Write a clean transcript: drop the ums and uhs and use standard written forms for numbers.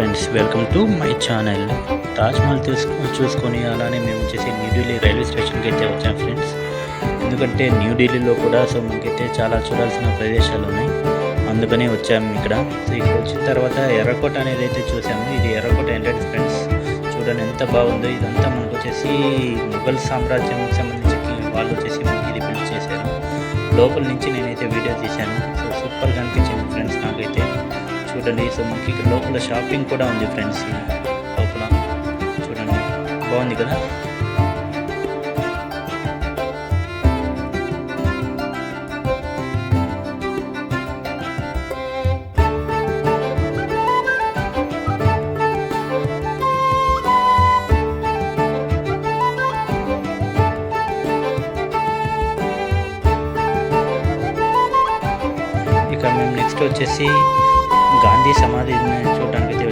Friends, welcome to my channel. Taj Mahal చూసుకొని అలానే మేము వచ్చేసి న్యూఢిల్లీ రైల్వే స్టేషన్కి అయితే వచ్చాం ఫ్రెండ్స్. ఎందుకంటే న్యూఢిల్లీలో కూడా మనకైతే చాలా చూడాల్సిన ప్రదేశాలు ఉన్నాయి, అందుకనే వచ్చాము ఇక్కడ. సో ఇక్కడ వచ్చిన తర్వాత ఎర్రకోట అనేది అయితే చూసాము. ఇది ఎర్రకోట ఎంట్రన్స్ ఫ్రెండ్స్. చూడండి ఎంత బాగుందో. ఇదంతా మనకు వచ్చేసి ముఘల్ సామ్రాజ్యం సంబంధించి వాళ్ళు వచ్చేసి మనకి ఇది బిల్డ్ చేశారు. లోపల నుంచి నేనైతే వీడియో తీశాను. సో సూపర్గా అనిపించింది ఫ్రెండ్స్ నాకైతే. చూడండి, సో మనకి ఇక్కడ లోపల షాపింగ్ కూడా ఉంది ఫ్రెండ్స్. లోపల చూడండి, బాగుంది కదా. ఇక మేము నెక్స్ట్ వచ్చేసి గాంధీ సమాధిని చూడడానికి అయితే